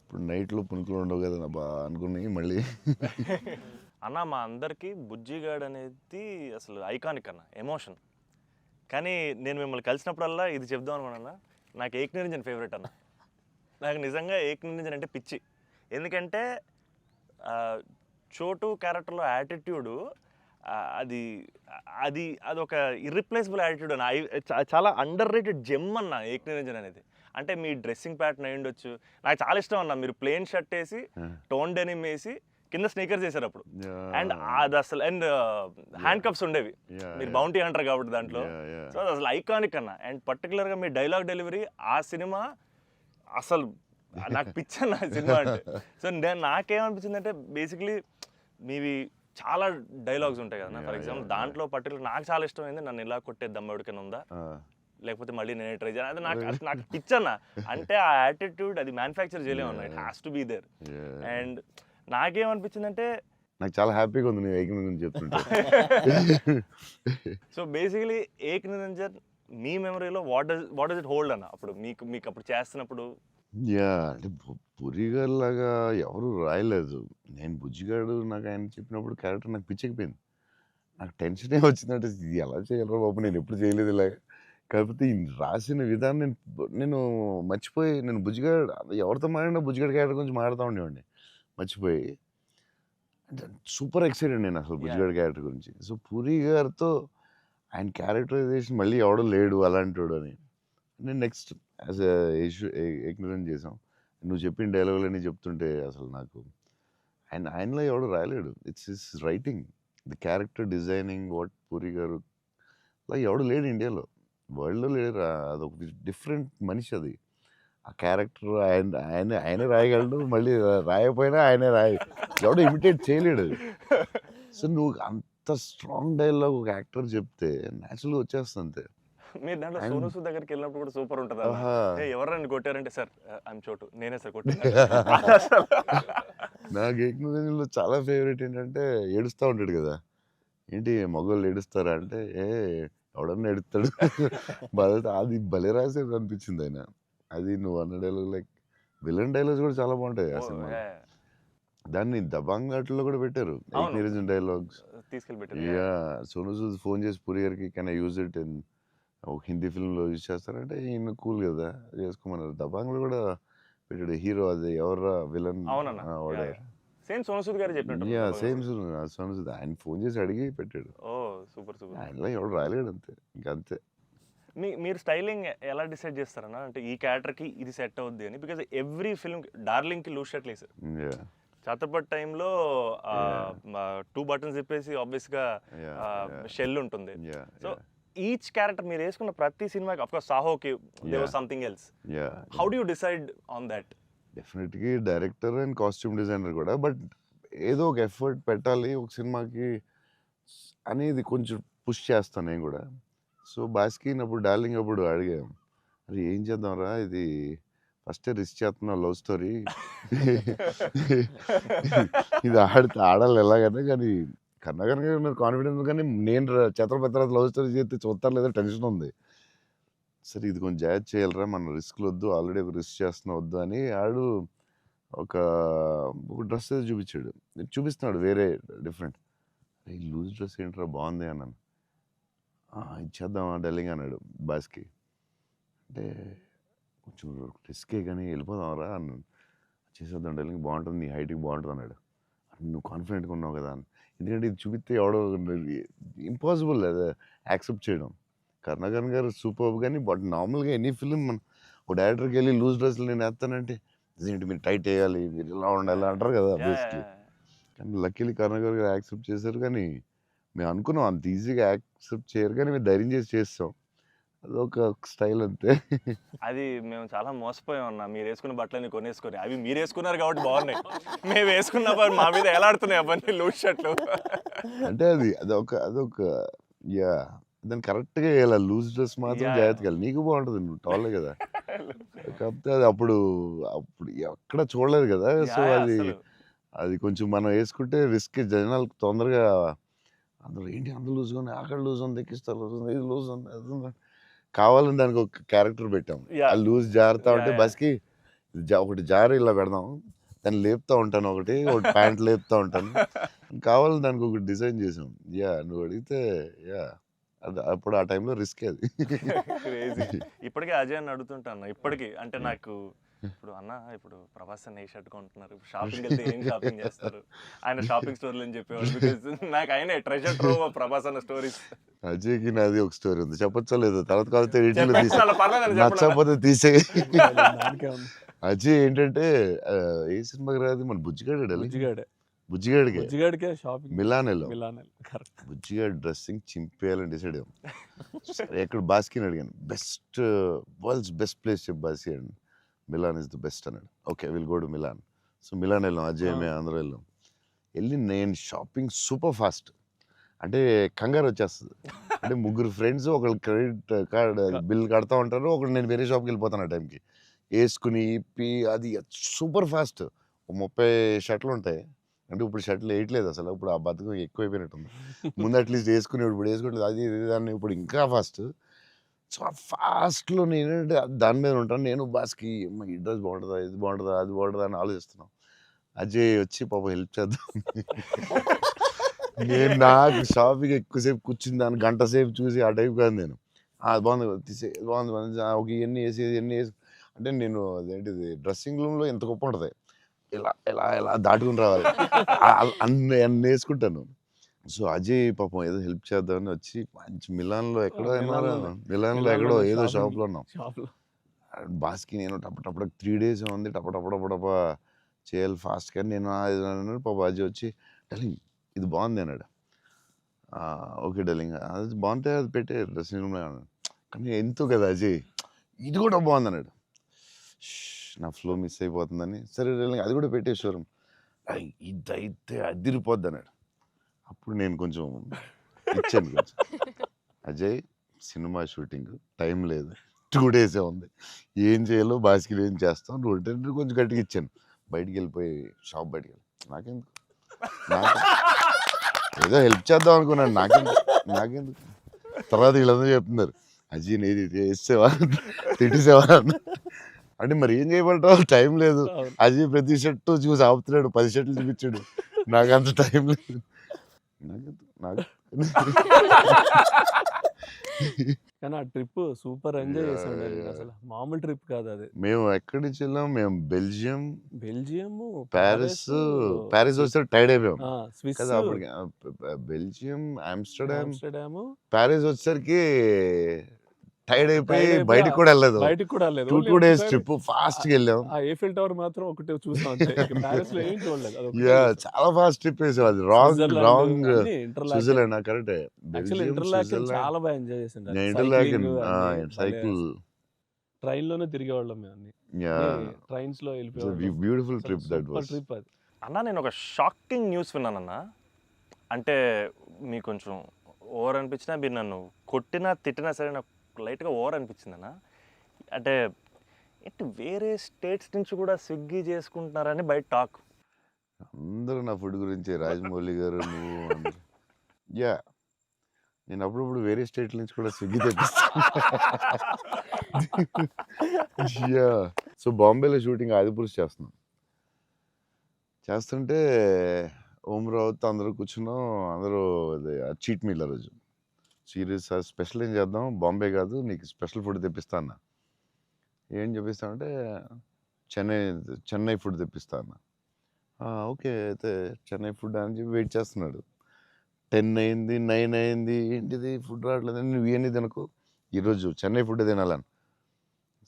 ఇప్పుడు నైట్లో పునుకులు ఉండవు కదా బా అనుకుని మళ్ళీ. అన్న మా అందరికీ బుజ్జిగాడ్ అనేది అసలు ఐకానిక్ అన్న, ఎమోషన్. కానీ నేను మిమ్మల్ని కలిసినప్పుడల్లా ఇది చెప్దాం అనుకున్నా, నాకు ఏక్ నిరంజన్ ఫేవరెట్ అన్న. నాకు నిజంగా ఏక్ నిరంజన్ అంటే పిచ్చి. ఎందుకంటే చోటు క్యారెక్టర్లో యాటిట్యూడు అది అది అదొక ఇర్రిప్లేసబుల్ యాటిట్యూడ్ అన్న. చాలా అండర్ రేటెడ్ జెమ్ అన్న ఏక్ నిరంజన్ అనేది. అంటే మీ డ్రెస్సింగ్ ప్యాటర్న్ అయి ఉండొచ్చు, నాకు చాలా ఇష్టం అన్న. మీరు ప్లెయిన్ షర్ట్ వేసి టోన్ డెనిమ్ వేసి కింద స్నీకర్స్ చేశారు అప్పుడు, అండ్ అది అసలు, అండ్ హ్యాండ్ కప్స్ ఉండేవి. మీరు బౌంటీ అంటారు కాబట్టి దాంట్లో. సో అది అసలు ఐకానిక్ అన్న. అండ్ పర్టికులర్గా మీ డైలాగ్ డెలివరీ ఆ సినిమా అసలు నాకు పిచ్చన్న సినిమా అంటే. సో నాకేమనిపించింది అంటే బేసిక్లీ మీవి చాలా డైలాగ్స్ ఉంటాయి కదా. ఫర్ ఎగ్జాంపుల్ దాంట్లో పర్టికులర్ నాకు చాలా ఇష్టమైంది, నన్ను ఇలా కొట్టే దమ్మడికైనా ఉందా, లేకపోతే మళ్ళీ నేనే ట్రై చేయాలి, అది నాకు పిచ్చన్న. అంటే ఆ యాటిట్యూడ్ అది మ్యానుఫ్యాక్చర్ చేయలేము అన్న, it has to be there. And నాకేమనిపించిందంటే నాకు చాలా హ్యాపీగా ఉంది నేను ఏక్ నిరంజన్ చెప్తుంటే. సో బేసికలీ ఏక్ నిరంజన్ మీ మెమరీలో వాట్ డస్ ఇట్ హోల్డ్ అన్న అప్పుడు మీకు అప్పుడు చేస్తున్నప్పుడు? అంటే పురిగారు లాగా ఎవరు రాయలేదు. నేను బుజ్జిగాడు నాకు ఆయన చెప్పినప్పుడు క్యారెక్టర్ నాకు పిచ్చెక్కిపోయింది. నాకు టెన్షనే వచ్చిందంటే ఇది ఎలా చేయాలరా బాబు, నేను ఎప్పుడు చేయలేదు ఇలాగ. కాకపోతే ఈ రాసిన విధానం నేను మర్చిపోయి, నేను బుజ్జిగాడు ఎవరితో మాట్లాడినా బుజ్జిగాడు క్యారెక్టర్ గురించి మాట్లాడుతూ ఉండేవాడిని మర్చిపోయి. అంటే సూపర్ ఎక్సైటెడ్ నేను అసలు బుజ్జిగాడు క్యారెక్టర్ గురించి. సో పూరి గారితో ఆయన క్యారెక్టరైజేషన్ మళ్ళీ ఎవడో లేడు అలాంటి వాడు అని నేను నెక్స్ట్ యాజ్ ఏక్ నిరంజన్ చేసాం. నువ్వు చెప్పిన డైలాగులన్నీ చెప్తుంటే అసలు నాకు ఆయనలో ఎవడు రాయలేడు. It's his writing, the character designing, what Puri garu అలా ఎవడు లేడు ఇండియాలో, వరల్డ్లో లేడు. అదొక డిఫరెంట్ మనిషి అది. ఆ క్యారెక్టర్ ఆయనే రాయగలడు, మళ్ళీ రాయకపోయినా ఆయనే ఎవడో ఇమిటేట్ చేయలేడు. సో నువ్వు అంత స్ట్రాంగ్ డైలాగ్ ఒక యాక్టర్ చెప్తే న్యాచురల్గా వచ్చేస్తుంది అంతే. మీరు దాంట్లో సోను సూద్ దగ్గరికి వెళ్ళినప్పుడు కూడా సూపర్ ఉంటుంది. ఎవరన్నా కొట్టారంటే సార్ ఐఎమ్ చోటు, నేనే సార్ కొట్టాను. నాకు ఏక్ నిరంజన్లో చాలా ఫేవరెట్ ఏంటంటే ఏడుస్తూ ఉంటాడు కదా, ఏంటి మగవాళ్ళు ఏడుస్తారా అంటే ఎవడన్నా ఏడుస్తాడు. అది భలే రాసేది అనిపించింది ఆయన. అది నువ్వు అన్న డైలాగ్ లైక్ విలన్ డైలాగ్స్ కూడా చాలా బాగుంటాయి ఆ సినిమా. దాన్ని దబాంగ్ ఆటలో కూడా పెట్టారు ఏక్ నిరంజన్ డైలాగ్స్ తీసుకెళ్ళి. సోను సూద్ ఫోన్ చేసి పూరి గారికి can I use it in ఒక హిందీ ఫిల్మ్లో యూజ్ చేస్తారంటే ఈయన కూల్ కదా చేసుకోమన్నారు. దబాంగ్లో కూడా పెట్టాడు హీరో, అది ఎవరా విలన్ సేమ్ సోను సూద్ గారు చెప్పినట్టు. సేమ్ సోను సూద్ ఆయన ఫోన్ చేసి అడిగి పెట్టాడు. ఆయనలో ఎవడు రాయలేడు అంతే, ఇంకంతే. మీరు స్టైలింగ్ ఎలా డిసైడ్ చేస్తారన్నా, అంటే ఈ క్యారెక్టర్కి ఇది సెట్ అవుద్ది అని? బికాజ్ ఎవ్రీ ఫిల్మ్ డార్లింగ్కి లూజ్ షర్ట్ వేసారు, ఛత్రపతి టైంలో 2 బటన్స్ చెప్పేసి ఆబ్వియస్గా షెల్ ఉంటుంది. సో ఈచ్ క్యారెక్టర్ మీరు వేసుకున్న ప్రతి సినిమాకి, ఆఫ్ కోర్స్ సాహోకి there was something else. How do you decide on that? డెఫినెట్గా డైరెక్టర్ అండ్ కాస్ట్యూమ్ డిజైనర్ కూడా, బట్ ఏదో ఒక ఎఫర్ట్ పెట్టాలి ఒక సినిమాకి అనేది కొంచెం పుష్ చేస్తాను నేను కూడా. సో బాస్కి అప్పుడు డార్లింగ్ అప్పుడు అడిగాం, అరే ఏం చేద్దాంరా, ఇది ఫస్టే రిస్క్ చేస్తున్నావు లవ్ స్టోరీ, ఇది ఆడాలి ఎలాగైనా, కానీ కన్నా కనుక కాన్ఫిడెన్స్, కానీ నేను ఛత్రపతి లవ్ స్టోరీ చేస్తే చూస్తారు లేదా టెన్షన్ ఉంది. సరే ఇది కొంచెం జాగ్రత్త చేయాలరా, మన రిస్క్లు వద్దు, ఆల్రెడీ ఒక రిస్క్ చేస్తున్నా వద్దు అని ఆడు ఒక డ్రెస్ చూపించాడు, చూపిస్తున్నాడు వేరే డిఫరెంట్. ఈ లూజ్ డ్రెస్ ఏంట్రా బాగుంది అన్నాను. ఇచ్చేద్దామా డార్లింగ్ అన్నాడు బాస్కి. అంటే కొంచెం రిస్కే కానీ వెళ్ళిపోదాంరా అన్నాను. చేసేద్దాం డార్లింగ్, బాగుంటుంది, నీ హైట్కి బాగుంటుంది అన్నాడు. నువ్వు కాన్ఫిడెంట్గా ఉన్నావు కదా అని. ఎందుకంటే ఇది చూపిస్తే ఎవడో ఇంపాసిబుల్ అది యాక్సెప్ట్ చేయడం. కరుణాకరన్ గారు సూపర్, కానీ బట్ నార్మల్గా ఎనీ ఫిలిం ఓ డైరెక్టర్కి వెళ్ళి లూజ్ డ్రెస్లు నేను వేస్తానంటే ఇదేంటి మీరు టైట్ వేయాలి, మీరు ఇలా ఉండాలి అంటారు కదా బేసిక్లీ. కానీ లక్కీలీ కరుణ గారు యాక్సెప్ట్ చేశారు. కానీ మేము అనుకున్నాం అంత ఈజీగా యాక్సెప్ట్ చేయరు, కానీ మేము ధైర్యం చేసి చేస్తాం. అదొక స్టైల్ అంతే. అది మేము చాలా మోసపోయాం అన్న. మీరు వేసుకున్న బట్టలన్నీ కొనేసుకొని, అవి మీరు వేసుకున్నారు కాబట్టి బాగున్నాయి. మేము వేసుకున్నప్పుడు మా మీద ఎలా ఆడుతున్నాయి అవన్నీ లూజ్ షర్ట్లు. అంటే అదొక యా దాన్ని కరెక్ట్గా వేయాలి. లూజ్ డ్రెస్ మాత్రం జాగ్రత్తగా వేయాలి. నీకు బాగుంటుంది, నువ్వు టాలే కదా. కాకపోతే అది అప్పుడు ఎక్కడ చూడలేదు కదా. సో అది కొంచెం మనం వేసుకుంటే రిస్క్. జనాలకు తొందరగా అందులో ఏంటి అంత లూజ్గా ఉంది, అక్కడ లూజ్ ఉంది, ఎక్కిస్తారు లూజ్ ఉంది, ఇది లూజ్ ఉంది, అది ఉంది. కావాలని దానికి ఒక క్యారెక్టర్ పెట్టాం. ఆ లూజ్ జారుతా ఉంటే బస్కి ఒకటి జారి ఇలా పెడదాం, దాన్ని లేపుతా ఉంటాను, ఒకటి ప్యాంట్ లేపుతా ఉంటాను. కావాలని దానికి ఒకటి డిజైన్ చేసాం. యా నువ్వు అడిగితే యా అది అప్పుడు ఆ టైంలో రిస్క్ అది. ఇప్పటికే అజయ్ అని అడుగుతుంటాను. ఇప్పటికీ అంటే నాకు ఇప్పుడు అన్న ఇప్పుడు ప్రభాస్ అన్న ఏ షర్ట్ కొంటున్నారు, షాపింగ్ వెళ్తే ఏం షాపింగ్ చేస్తారు, ఆయన షాపింగ్ స్టోర్లు అని చెప్పేవాళ్ళు. బికాజ్ నాకు ఆయన ట్రెజర్ ట్రోవ్ ప్రభాస్ అన్న స్టోరీస్. అజయ్కి నాది ఒక స్టోరీ ఉంది, చెప్పచ్చా లేదు? తర్వాత కాకపోతే నచ్చకపోతే తీసే. అజయ్ ఏంటంటే ఏ సినిమాకి రాదు మన బుజ్జిగాడికే షాపింగ్ మిలాన్ బుజ్జిగాడి డ్రెస్సింగ్ చింపేయాలని డిసైడ్ అయ్యాం. ఎక్కడ బాస్కిని అడిగాను, వరల్డ్స్ బెస్ట్ ప్లేస్ చెప్పు బాస్కి అండి. మిలాన్ ఇస్ ద బెస్ట్ అన్నాడు. Okay will go to Milan. So Milan వెళ్ళాం, అజయ్ మేము అందరూ వెళ్ళాం. నేను షాపింగ్ సూపర్ ఫాస్ట్, అంటే కంగారు వచ్చేస్తుంది. అంటే ముగ్గురు ఫ్రెండ్స్ ఒకళ్ళు క్రెడిట్ కార్డ్ బిల్ కడతా ఉంటారు, ఒకళ్ళు నేను వేరే షాప్కి వెళ్ళిపోతాను ఆ టైంకి. వేసుకుని ఇప్పి అది సూపర్ ఫాస్ట్. 30 షర్ట్లు ఉంటాయి. అంటే ఇప్పుడు షర్ట్లు వేయట్లేదు అసలు, ఇప్పుడు ఆ బతుకు ఎక్కువైపోయినట్టుంది. ముందు అట్లీస్ట్ వేసుకుని ఇప్పుడు వేసుకోవట్లేదు. అది దాన్ని ఇప్పుడు ఇంకా ఫాస్ట్. సో ఆ ఫాస్ట్లో నేనంటే దాని మీద ఉంటాను. నేను బాస్కి ఈ డ్రెస్ బాగుంటుందా, ఇది బాగుంటుందా, అది బాగుంటుందా అని ఆలోచిస్తున్నాను. అజయ్ వచ్చి పాపం హెల్ప్ చేద్దాం. నేను నాకు షాపింగ్ ఎక్కువసేపు కూర్చుని దాన్ని గంట సేపు చూసి ఆ టైప్ కాదు నేను. అది బాగుంది తీసే, బాగుంది ఒక ఇవన్నీ వేసి అంటే నేను అదేంటిది డ్రెస్సింగ్ రూమ్లో ఎంత గొప్ప ఉంటుంది, ఇలా ఇలా ఇలా దాటుకుని రావాలి, అన్ని వేసుకుంటాను. సో అజయ్ పాపం ఏదో హెల్ప్ చేద్దామని వచ్చి మంచి మిలాన్లో ఎక్కడో ఏదో షాప్లో ఉన్నాం. బాస్కి నేను టపటప్పుడు 3 days ఉంది, టపటపడపడప చేయాలి ఫాస్ట్. కానీ నేను పాప అజయ్ వచ్చి డార్లింగ్ ఇది బాగుంది అన్నాడు. ఓకే డార్లింగ్ అది బాగుంటే అది పెట్టే డ్రెస్సింగ్ రూమ్లో అన్నాడు. కానీ ఎంతో కదా అజయ్ ఇది కూడా బాగుంది అన్నాడు. నా ఫ్లో మిస్ అయిపోతుందని సరే డార్లింగ్ అది కూడా పెట్టే షోరూమ్, ఇదైతే అదిరిపోద్ది అన్నాడు. అప్పుడు నేను కొంచెం ఇచ్చాను కొంచెం. అజయ్ సినిమా షూటింగ్ టైం లేదు, 2 days ఉంది, ఏం చేయాలో బాస్కి ఏం చేస్తాం, నువ్వు కొంచెం గట్టిగా ఇచ్చాను. బయటికి వెళ్ళిపోయి షాప్ బయటికి వెళ్ళి నాకెందుకు ఏదో హెల్ప్ చేద్దాం అనుకున్నాను. నాకెందుకు తర్వాత వీళ్ళందరూ చెప్తున్నారు అజయ్ నేది వేసేవా తిట్టేసేవా అంటే మరి ఏం చేయమంటావు, టైం లేదు. అజయ్ ప్రతి షర్టు చూసి ఆపుతున్నాడు, 10 షర్ట్లు చూపించాడు, నాకు అంత టైం లేదు. కానీ ఆ ట్రిప్ సూపర్ ఎంజాయ్ చేసాం. అసలు మామూలు ట్రిప్ కాదు అది. మేము ఎక్కడి నుంచి వెళ్ళాం, మేము బెల్జియం ప్యారిస్ వస్తే టైర్డ్ అయిపోయాం స్విస్ కదా. అప్పటికి బెల్జియం ఆమ్స్టర్డామ్ ప్యారిస్ వచ్చేసరికి టైర్డ్ అయిపోయి బయటకు కూడా వెళ్ళలేదు. 2 days ట్రిప్ ఫాస్ట్ గా వెళ్ళాం. eiffel టవర్ మాత్రం ఒకటే చూసాం, ప్యారిస్ లో ఏం చూడలేదు. చాలా ఫాస్ట్ ట్రిప్ వేసాం. అది రాంగ్ స్విట్జర్లాండ్ కరెక్ట్. చాలా బాగా ఎంజాయ్ చేసాం. సైకిల్ ట్రైన్ లోనే తిరిగేవాళ్ళం మేము అన్ని. ట్రైన్స్ లో beautiful trip that was. Trip అది అన్న. నేను ఒక షాకింగ్ న్యూస్ విన్నానన్న. అంటే మీకు కొంచెం ఓవర్ అనిపించినా, మీరు నన్ను కొట్టినా తిట్టినా సరే నాకు లైట్గా ఓవర్ అనిపించింది అన్న. అంటే ఏంటి వేరే స్టేట్స్ నుంచి కూడా స్విగ్గీ చేసుకుంటున్నారని బయట టాక్. అందరూ నా ఫుడ్ గురించి రాజమౌళి గారు నువ్వు నేను అప్పుడప్పుడు వేరే స్టేట్ల నుంచి కూడా స్విగ్గీ తెప్పిస్తాను. సో బాంబేలో షూటింగ్ ఆదిపురుష్ చేస్తుంటే ఓం రావుతో అందరూ కూర్చున్నాం. అందరూ చీట్ మీల్ ఆ రోజు సీరియస్ స్పెషల్ ఏం చేద్దాం, బాంబే కాదు నీకు స్పెషల్ ఫుడ్ తెప్పిస్తా అన్న. ఏం చెప్పిస్తానంటే చెన్నై ఫుడ్ తెప్పిస్తా అన్న. ఓకే అయితే చెన్నై ఫుడ్ అని చెప్పి వెయిట్ చేస్తున్నాడు. 10 అయింది, 9 అయింది, ఏంటిది ఫుడ్ రావట్లేదు, నువ్వు ఇవన్నీ తినకు, ఈరోజు చెన్నై ఫుడ్ తినాలని.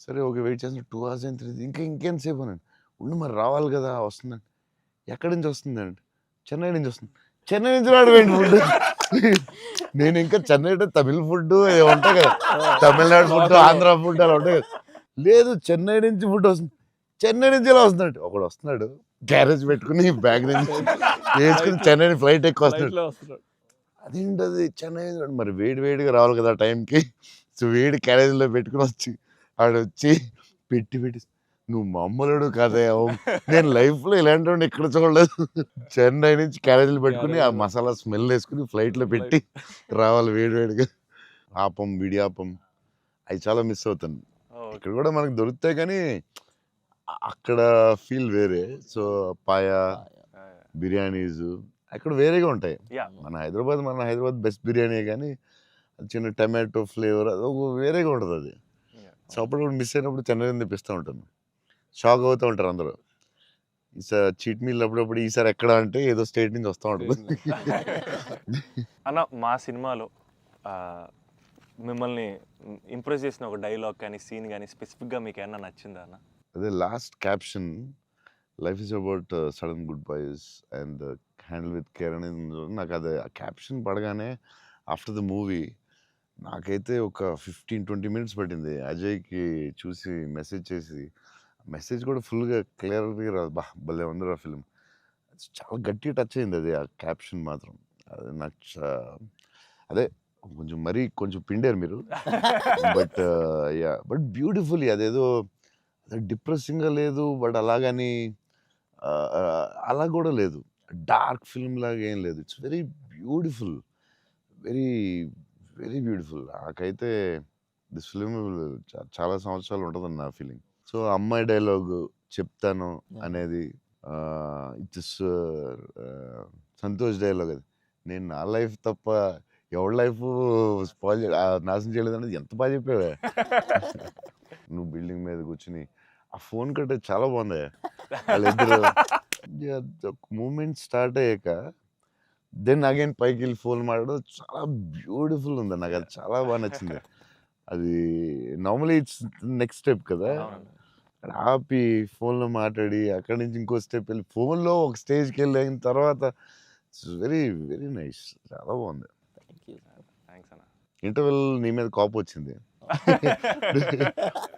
సరే ఓకే వెయిట్ చేస్తాను 2 hours అయిన తర్వాత ఇంకెంతసేపు అన్నాను. ఉండు మరి రావాలి కదా వస్తుందండి. ఎక్కడి నుంచి వస్తుందండి? చెన్నై నుంచి వస్తుంది. చెన్నై నుంచి రావడం ఫుడ్. నేను ఇంకా చెన్నై అంటే తమిళ ఫుడ్ ఉంటాయి కదా, తమిళనాడు ఫుడ్, ఆంధ్ర ఫుడ్ అలా ఉంటాయి కదా. లేదు చెన్నై నుంచి ఫుడ్ వస్తుంది. చెన్నై నుంచి ఎలా వస్తున్నాడు? ఒకడు వస్తున్నాడు గ్యారేజ్ పెట్టుకుని బ్యాగ్ నుంచి వేసుకుని చెన్నై ఫ్లైట్ ఎక్కువ వస్తున్నాడు. ఫ్లైట్లో వస్తున్నాడు. అదేంటది చెన్నై మరి వేడి వేడిగా రావాలి కదా టైంకి. సో వేడి క్యారేజ్లో పెట్టుకుని వచ్చి ఆడొచ్చి పెట్టి నువ్వు మామూలుడు కాదే, నేను లైఫ్లో ఇలాంటి ఎక్కడ చూడలేదు. చెన్నై నుంచి క్యారేజీలు పెట్టుకుని ఆ మసాలా స్మెల్ వేసుకుని ఫ్లైట్లో పెట్టి రావాలి వేడి వేడిగా. ఆపం విడియాపం అవి చాలా మిస్ అవుతాను. ఇక్కడ కూడా మనకు దొరుకుతాయి కానీ అక్కడ ఫీల్ వేరే. సో పాయా బిర్యానీస్ అక్కడ వేరేగా ఉంటాయి. మన హైదరాబాద్ బెస్ట్ బిర్యానీ కానీ చిన్న టమాటో ఫ్లేవర్ అది వేరేగా ఉంటుంది అది. సో అప్పుడు కూడా మిస్ అయినప్పుడు చెన్నై తెప్పిస్తూ ఉంటాను. షాక్ అవుతూ ఉంటారు అందరూ. ఈసారి చీట్ మీల్ అప్పుడప్పుడు ఈసారి ఎక్కడ అంటే ఏదో స్టేట్ నుంచి వస్తూ ఉంటుంది. అన్న మా సినిమాలో మిమ్మల్ని ఇంప్రెస్ చేసిన ఒక డైలాగ్ కానీ సీన్ కానీ స్పెసిఫిక్గా మీకు ఏమన్నా నచ్చిందా అన్న? అదే last caption, life is about sudden good byes and handle with care అనేది నాకు అది ఆ క్యాప్షన్ పడగానే ఆఫ్టర్ ద మూవీ నాకైతే ఒక 15-20 minutes పట్టింది అజయ్కి చూసి మెసేజ్ చేసి. మెసేజ్ కూడా ఫుల్గా క్లియర్గా రాదు. భలే ఉంది ఆ ఫిల్మ్. చాలా గట్టిగా టచ్ అయింది అది ఆ క్యాప్షన్ మాత్రం. అది నాకు అదే కొంచెం పిండారు మీరు. బట్ బ్యూటిఫుల్లీ అదేదో డిప్రెసింగ్గా లేదు, బట్ అలాగని అలా కూడా లేదు, డార్క్ ఫిల్మ్ లాగా ఏం లేదు. It's very beautiful, very very beautiful. నాకైతే దిస్ ఫిలిం చాలా సంవత్సరాలు ఉంటుందని నా ఫీలింగ్. సో అమ్మాయి డైలాగ్ చెప్తాను అనేది ఇట్స్ సంతోష్ డైలాగ్. అది నేను నా లైఫ్ తప్ప ఎవరి లైఫ్ స్పాయిల్ నాశనం చేయలేదు అనేది ఎంత బాగా చెప్పావే. నువ్వు బిల్డింగ్ మీద కూర్చుని ఆ ఫోన్ కట్టే చాలా బాగుంది. వాళ్ళిద్దరు మూమెంట్ స్టార్ట్ అయ్యాక దెన్ అగైన్ పైకి వెళ్ళి ఫోన్ మాట్లాడడం చాలా బ్యూటిఫుల్ ఉంది. నాకు అది చాలా బాగా నచ్చింది. అది నార్మలీ ఇట్స్ నెక్స్ట్ స్టెప్ కదా, ఆపి ఫోన్లో మాట్లాడి అక్కడి నుంచి ఇంకో స్టెప్ వెళ్ళి ఫోన్లో ఒక స్టేజ్కి వెళ్ళిన తర్వాత ఇట్స్ వెరీ వెరీ నైస్. చాలా బాగుంది. థ్యాంక్స్ అన్న. ఇంటర్వెల్ నీ మీద కోపం వచ్చింది.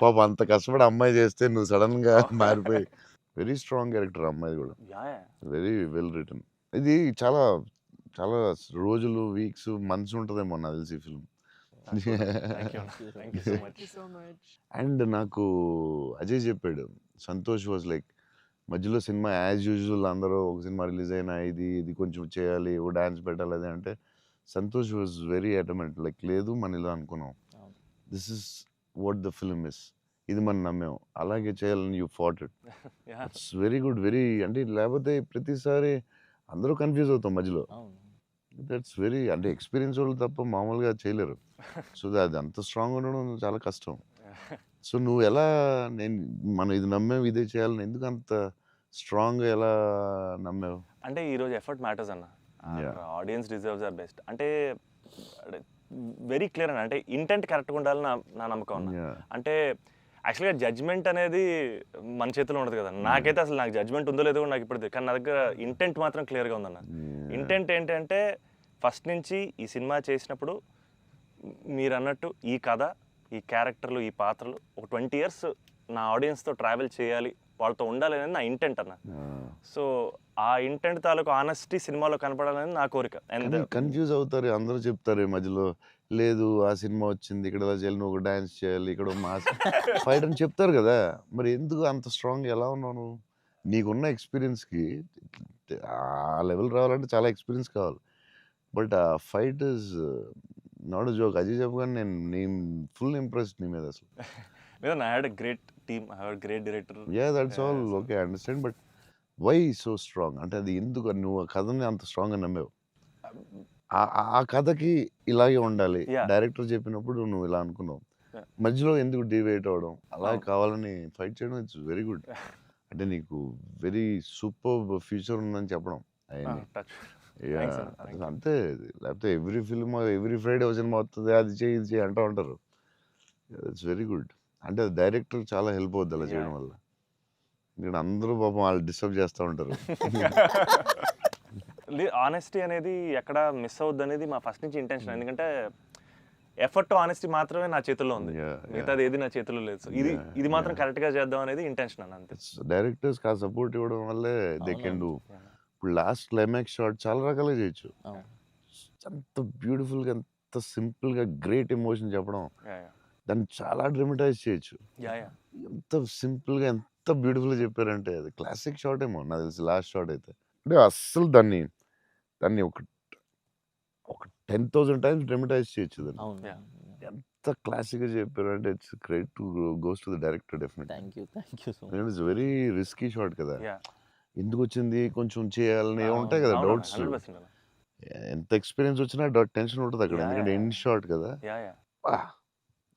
పాప అంత కష్టపడి అమ్మాయి చేస్తే నువ్వు సడన్ గా మారిపోయి. వెరీ స్ట్రాంగ్ క్యారెక్టర్ అమ్మాయి కూడా, వెరీ వెల్ రిటర్న్. ఇది చాలా చాలా రోజులు, వీక్స్, మంత్స్ ఉంటుందేమో నాకు తెలిసి ఈ ఫిల్మ్. అండ్ నాకు అజయ్ చెప్పాడు, సంతోష్ వాజ్ లైక్ మధ్యలో సినిమా యాజ్ యూజువల్ అందరూ ఒక సినిమా రిలీజ్ అయినా ఇది కొంచెం చేయాలి, ఓ డాన్స్ పెట్టాలి అది అంటే సంతోష్ వాజ్ వెరీ అటమెంట్ లైక్ లేదు మన ఇలా అనుకున్నాం, this is what the film is, ఇది మనం నమ్మాం, అలాగే చేయాలని you fat it. It's very good, very అంటే లేకపోతే ప్రతిసారి అందరూ కన్ఫ్యూజ్ అవుతాం మధ్యలో. దట్స్ వెరీ అంటే ఎక్స్పీరియన్స్ వాళ్ళు తప్ప మామూలుగా చేయలేరు. సో అది అంత స్ట్రాంగ్ ఉండడం చాలా కష్టం. సో నువ్వు ఎలా మనం ఇది నమ్మావు ఇదే చేయాలని ఎందుకు అంత స్ట్రాంగ్గా ఎలా నమ్మావు? అంటే ఈరోజు ఎఫర్ట్ మ్యాటర్స్ అన్న. ఆడియన్స్ డిజర్వ్స్ ఆర్ బెస్ట్ అంటే వెరీ క్లియర్ అన్న. అంటే ఇంటెంట్ కరెక్ట్గా ఉండాలని నా నమ్మకం అన్న. అంటే యాక్చువల్గా జడ్జ్మెంట్ అనేది మన చేతిలో ఉండదు కదా. నాకైతే అసలు నాకు జడ్జ్మెంట్ ఉందో లేదో నాకు ఇప్పుడు, కానీ నా దగ్గర ఇంటెంట్ మాత్రం క్లియర్గా ఉందన్న. ఇంటెంట్ ఏంటంటే ఫస్ట్ నుంచి ఈ సినిమా చేసినప్పుడు మీరు అన్నట్టు ఈ కథ, ఈ క్యారెక్టర్లు, ఈ పాత్రలు ఒక 20 years నా ఆడియన్స్తో ట్రావెల్ చేయాలి, వాళ్ళతో ఉండాలి అనేది నా ఇంటెంట్ అన్న. సో ఆ ఇంటెంట్ తాలూకు ఆనెస్టీ సినిమాలో కనపడాలనేది నా కోరిక. అండ్ కన్ఫ్యూజ్ అవుతారు అందరూ, చెప్తారు మధ్యలో లేదు ఆ సినిమా వచ్చింది ఇక్కడ ఎలా చేయాలి, నువ్వు ఒక డాన్స్ చేయాలి, ఇక్కడ మాస్ ఫైట్ అని చెప్తారు కదా. మరి ఎందుకు అంత స్ట్రాంగ్ ఎలా ఉన్నావు? నీకున్న ఎక్స్పీరియన్స్కి ఆ లెవెల్ రావాలంటే చాలా ఎక్స్పీరియన్స్ కావాలి. బట్ ఆ fight is not a joke. Ajay చెప్పగానే నేను ఫుల్ ఇంప్రెస్డ్ నీ మీద అసలు. I had a great team, I had a great director. Yeah, that's all okay, I understand, but why so strong? అంటే అది ఎందుకు నువ్వు ఆ కథని అంత స్ట్రాంగ్గా నమ్మావు? ఆ కథకి ఇలాగే ఉండాలి, డైరెక్టర్ చెప్పినప్పుడు నువ్వు ఇలా అనుకున్నావు, మధ్యలో ఎందుకు డివైట్ అవ్వడం, అలా కావాలని ఫైట్ చేయడం, ఇట్స్ వెరీ గుడ్. అంటే నీకు వెరీ సూపర్ ఫ్యూచర్ ఉందని చెప్పడం అంతే. లేకపోతే ఎవ్రీ ఫిల్మ్ ఎవ్రీ ఫ్రైడే ఒక సినిమా వస్తుంది, అది చేయి ఇది చేయి అంటూ ఉంటారు. It's very good. అంటే డైరెక్టర్ చాలా హెల్ప్ అవుద్ది అలా చేయడం వల్ల. ఎందుకంటే అందరూ పాపం వాళ్ళు డిస్టర్బ్ చేస్తూ ఉంటారు. ఆనెస్టీ అనేది ఎక్కడ మిస్ అవుద్ది అనేది మా ఫస్ట్ నుంచి ఇంటెన్షన్. ఎందుకంటే ఎఫర్ట్ ఆనెస్టీ మాత్రమే నా చేతుల్లో ఉంది, మిగతాది ఏది నా చేతుల్లో లేదు. సో ఇది మాత్రం కరెక్ట్గా చేద్దాం అనేది ఇంటెన్షన్ అన్న, అంతే. డైరెక్టర్స్కి ఆ సపోర్ట్ ఇవ్వడం వల్లే దే కెన్ డూ. ఇప్పుడు లాస్ట్ క్లైమాక్స్ షాట్ చాలా రకాలుగా చేయొచ్చు. అంత బ్యూటిఫుల్గా, అంత సింపుల్గా గ్రేట్ ఎమోషన్ చెప్పడం, దాన్ని చాలా డ్రమటైజ్ చేయొచ్చు. ఎంత సింపుల్గా, ఎంత బ్యూటిఫుల్గా చెప్పారంటే అది క్లాసిక్ షాట్ ఏమో నాకు తెలిసి లాస్ట్ షాట్ అయితే. అంటే అస్సలు దాన్ని ఒక 10,000 టైమ్స్ డ్రమటైజ్ చేయొచ్చు దాన్ని. ఎంత క్లాసిక్గా చెప్పారు అంటే it's credit to goes to the director definitely. Thank you so much. It's very risky shot కదా, ఎందుకు వచ్చింది కొంచెం చేయాలని ఉంటాయి కదా డౌట్స్. ఎంత ఎక్స్పీరియన్స్ వచ్చినా టెన్షన్ ఉంటుంది అక్కడ, ఎందుకంటే ఎండ్ షాట్ కదా.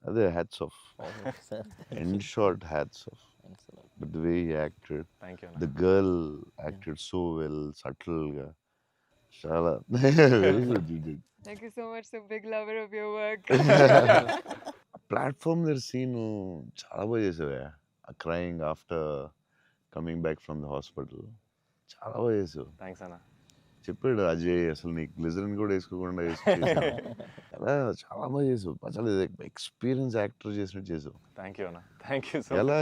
అదే hats off, end shot hats off. But the way he acted, the girl acted so well, subtle ga. Shala, very good you did. Thank you so much, so big lover of your work. Platform there scene చాలా బాగా చేసావే. Crying after coming back from the hospital, చాలా బాగా చేసావు. Thanks అన్న. చెప్పాడు అజయ్, అసలు నీకు glycerin కూడా వేసుకోకుండా అలా చాలా బాగా చేసావు. చాలా ఎక్స్పీరియన్స్ యాక్టర్ చేసినట్టు చేసావు. థ్యాంక్ యూ అన్న, థ్యాంక్ యూ సో. ఎలా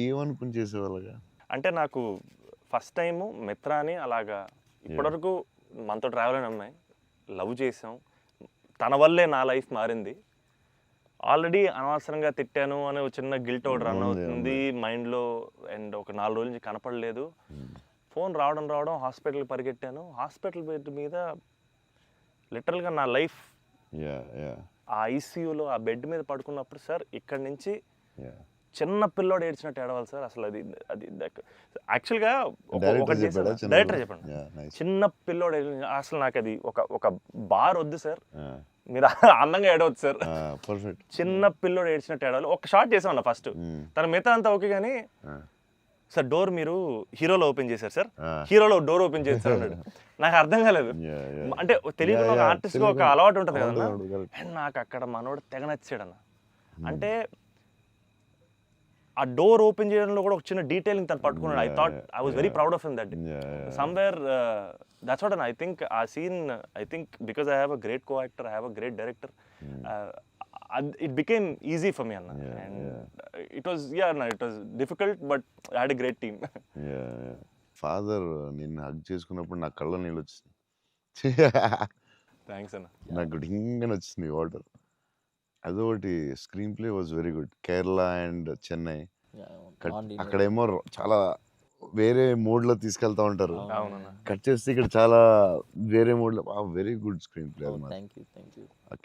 ఏమనుకుని చేసావు అలాగా? అంటే నాకు ఫస్ట్ టైము మిత్రాని అలాగా ఇప్పటివరకు మనతో ట్రావెల్ అయిన అమ్మాయి లవ్ చేసాం, తన వల్లే నా లైఫ్ మారింది. ఆల్రెడీ అనవసరంగా తిట్టాను అనే ఒక చిన్న గిల్ట్ ఒకటి రన్ అవుతుంది మైండ్లో. అండ్ ఒక 4 రోజుల నుంచి కనపడలేదు. ఫోన్ రావడం హాస్పిటల్కి పరిగెట్టాను. హాస్పిటల్ బెడ్ మీద లిటరల్గా నా లైఫ్ ఆ ఐసీయూలో ఆ బెడ్ మీద పడుకున్నప్పుడు, సార్ ఇక్కడి నుంచి చిన్న పిల్లోడు ఏడ్చినట్టు ఏడవాలి సార్. అసలు అది యాక్చువల్గా డైరెక్టర్ చెప్పండి, చిన్న పిల్లోడు అసలు నాకు అది ఒక బార్ వద్దు సార్, మీరు అందంగా ఏడవద్దు సార్, చిన్న పిల్లోడు ఏడ్చినట్టు ఏడవాలి. ఒక షాట్ చేసాం అన్న ఫస్ట్, తన మిగతా అంతా ఓకే కానీ సార్ డోర్ మీరు హీరోలో ఓపెన్ చేశారు సార్, హీరోలో డోర్ ఓపెన్ చేశారు అన్నాడు. నాకు అర్థం కాలేదు. అంటే తెలియదు, ఒక ఆర్టిస్ట్కి ఒక అలవాటు ఉంటుంది కదా. అండ్ నాకు అక్కడ మనోడు తెగ నచ్చాడు అన్న. అంటే ఆ డోర్ ఓపెన్ చేయడంలో కూడా ఒక చిన్న డీటెయిలింగ్ తను పట్టుకున్నాడు. I thought I was very proud of him that day. Somewhere that's what I think ఆ scene, I think because I have a great co actor, I have a great director, it became easy for me, Anna. And it was difficult, but I had a great team. Father నిన్ను hug చేసుకున్నప్పుడు నా కళ్ళ నీళ్ళు వచ్చింది. Thanks అన్న. నాకు డింగని వచ్చింది water. అదొకటి screen play was very good. Kerala and Chennai అక్కడేమో చాలా వేరే మోడ్లో తీసుకెళ్తా ఉంటారు, కట్ చేస్తే ఇక్కడ చాలా వేరే మోడ్లో. Very good screen play.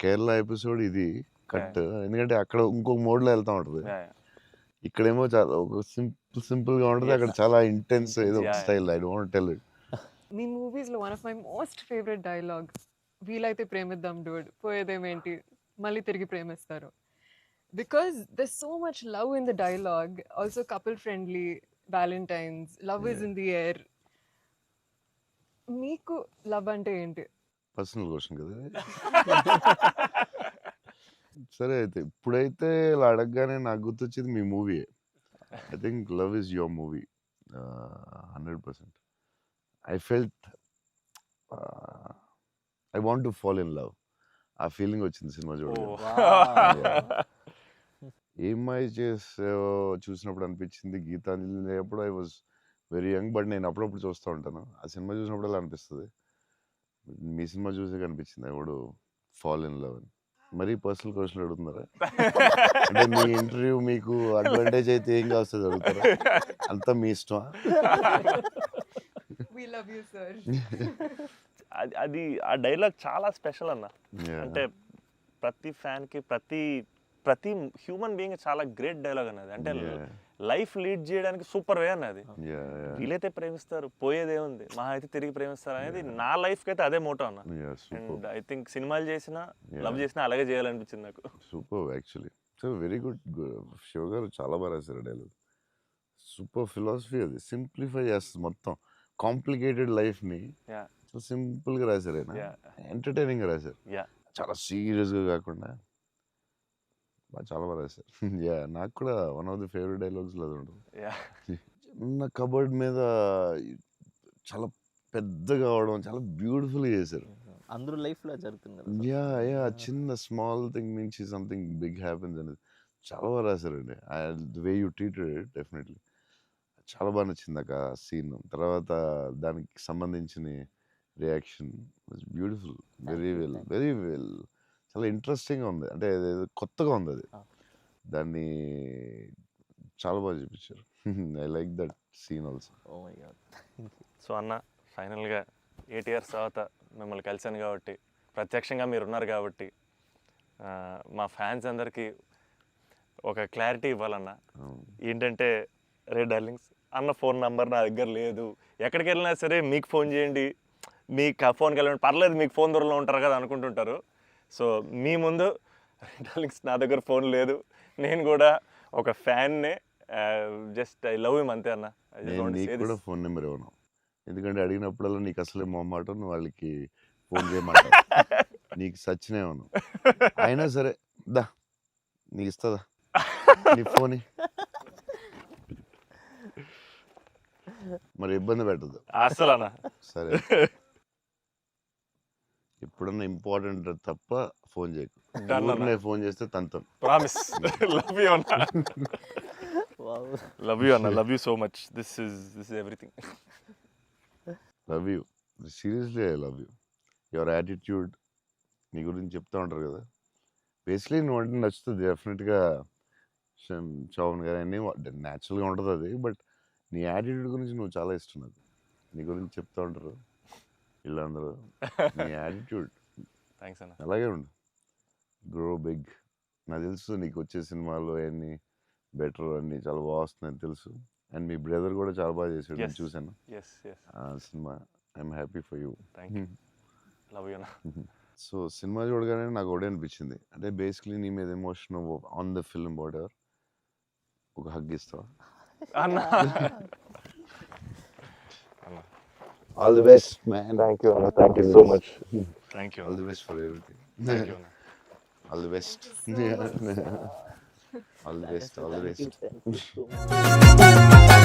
Kerala episode ఇది కట్, ఎందుకంటే అక్కడ ఇంకొక మోడ్లో వెళ్తా ఉంటుంది, ఇక్కడేమో చాలా ఒక సింపుల్ గా ఉంటుంది, అక్కడ చాలా ఇంటెన్స్ ఏదో style. I don't tell it. మీ మూవీస్ లో one of my most favourite dialogue, వీలైతే ప్రేమిద్దాం డూడ్, పోయేదేమేంటి మళ్ళీ తిరిగి ప్రేమిస్తారు. Because there so much love in the dialogue, also couple friendly, Valentine's, love is in the air. మీకు లవ్ అంటే ఏంటి? పర్సనల్ క్వశ్చన్ కదా. సరే అయితే ఇప్పుడైతే ఇలా అడగగానే నాకు గుర్తొచ్చేది మీ movie. I think love is your movie 100%. I felt I want to fall in love. ఆ ఫీలింగ్ వచ్చింది సినిమా చూడండి. ఏమై చేసావో చూసినప్పుడు అనిపించింది, గీతాంజలి అప్పుడు I was very young, but నేను అప్పుడప్పుడు చూస్తూ ఉంటాను. ఆ సినిమా చూసినప్పుడు అలా అనిపిస్తుంది. మీ సినిమా చూసే కనిపించింది I would fall in love అని. మరీ పర్సనల్ క్వశ్చన్ అడుగుతున్నారా? అంటే మీ ఇంటర్వ్యూ మీకు అడ్వాంటేజ్ అయితే ఏం కావస్తుంది అడుగుతారా? అంతా మీ ఇష్టమా? అది ఆ డైలాగ్ చాలా స్పెషల్ అన్న. అంటే ప్రతి ఫ్యాన్కి, ప్రతి హ్యూమన్ బీయింగ్ చాలా గ్రేట్ డైలాగ్ అన్నది. అంటే లైఫ్ లీడ్ చేయడానికి సూపర్ వే అన్నది. వీలైతే ప్రేమిస్తారు, పోయేదేముంది, మహా అయితే తిరిగి ప్రేమిస్తారు అనేది నా లైఫ్కి అయితే అదే మోటో అన్న. అండ్ ఐ థింక్ సినిమాలు చేసినా లవ్ చేసినా అలాగే చేయాలనిపించింది నాకు. Super actually. So very good. Shiva గారు చాలా బాగా రాశారు డైలాగ్. సూపర్ ఫిలాసఫీ అది. సింప్లిఫై చేస్తుంది మొత్తం కాంప్లికేటెడ్ లైఫ్ని. సో సింపుల్గా రాశారు ఆయన, ఎంటర్టైనింగ్గా రాశారు, చాలా సీరియస్గా కాకుండా చాలా బాగా రాశారు. యా నాకు కూడా వన్ ఆఫ్ ది ఫేవరెట్ డైలాగ్స్లో అది ఉంటుంది. యా చిన్న కబర్డ్ మీద చాలా పెద్దగా అవడం చాలా బ్యూటిఫుల్గా చేశారు. అందరూ లైఫ్లో జరుగుతుంది కదా. యా యా చిన్న స్మాల్ థింగ్ నుంచి సంథింగ్ బిగ్ హ్యాపెన్స్ అనేది చాలా బాగా రాశారండి. The way you treated it definitely చాలా బాగా నచ్చింది ఆ సీన్. తర్వాత దానికి సంబంధించిన రియాక్షన్ బ్యూటిఫుల్, వెరీ వెల్, చాలా ఇంట్రెస్టింగ్గా ఉంది. అంటే అదేదో కొత్తగా ఉంది అది. దాన్ని చాలా బాగా చూపించారు. I like that scene also. Oh my god. So అన్న ఫైనల్గా 8 years తర్వాత మిమ్మల్ని కలిశాను కాబట్టి, ప్రత్యక్షంగా మీరు ఉన్నారు కాబట్టి, మా ఫ్యాన్స్ అందరికీ ఒక క్లారిటీ ఇవ్వాలన్న. ఏంటంటే రే డార్లింగ్స్, అన్న ఫోన్ నంబర్ నా దగ్గర లేదు, ఎక్కడికి వెళ్ళినా సరే మీకు ఫోన్ చేయండి, మీకు ఫోన్కి వెళ్ళండి, పర్లేదు మీకు ఫోన్ దూరంలో ఉంటారు కదా అనుకుంటుంటారు. సో మీ ముందు డార్లింగ్స్ నా దగ్గర ఫోన్ లేదు, నేను కూడా ఒక ఫ్యాన్నే, జస్ట్ ఐ లవ్ హిమ్ అంతే అన్న. నేను నీకు కూడా ఫోన్ నెంబర్ ఇవ్వను, ఎందుకంటే అడిగినప్పుడల్లా నీకు అసలే మొహమాట, నువ్వు వాళ్ళకి ఫోన్ చేయమాట, నీకు సచ్చినే ఇవ్వను. అయినా సరే దా నీకు ఇస్తుందా నీ ఫోన్, మరి ఇబ్బంది పెట్టద్దు అసలు అన్న. సరే. ఎప్పుడన్నా ఇంపార్టెంట్ తప్ప ఫోన్ చేయకు. నేను ఫోన్ చేస్తే తనతో ప్రామిస్. లవ్ యూ అన్న. వావ్. లవ్ యూ అన్న, love you so much. This is everything. Love you, seriously I love you. Your attitude, నీ గురించి చెప్తా ఉంటారు కదా, బేసిక్లీ నువ్వు అంటే నచ్చుతుంది డెఫినెట్గా. చౌన్ గారు అన్నీ న్యాచురల్గా ఉంటుంది అది, బట్ నీ యాటిట్యూడ్ గురించి నువ్వు చాలా ఇష్టం నాకు. నీ గురించి చెప్తా ఉంటారు వీళ్ళందరూ, నీ యాటిట్యూడ్ థ్యాంక్స్ అన్న. అలాగే ఉండు, గ్రో బిగ్. నాకు తెలుసు నీకు వచ్చే సినిమాలు అన్నీ బెటర్ అన్నీ చాలా బాగా వస్తున్నాయని తెలుసు. అండ్ మీ బ్రదర్ కూడా చాలా బాగా చేశాడు, నేను చూశాను ఎస్ ఎస్, ఆ సినిమా. I'm happy for you. Thank you. Love you అన్న. సో సినిమా చూడగానే నాకు ఒకటే అనిపించింది, అంటే బేసిక్లీ నీ మీద emotion on the film whatever, ఒక హగ్ ఇస్తావా అన్న. All the best man. Thank you అన్న, thank you so much. Thank you all the best for everything. Thank you అన్న. All the best. All the best, all the best. Thank you so much.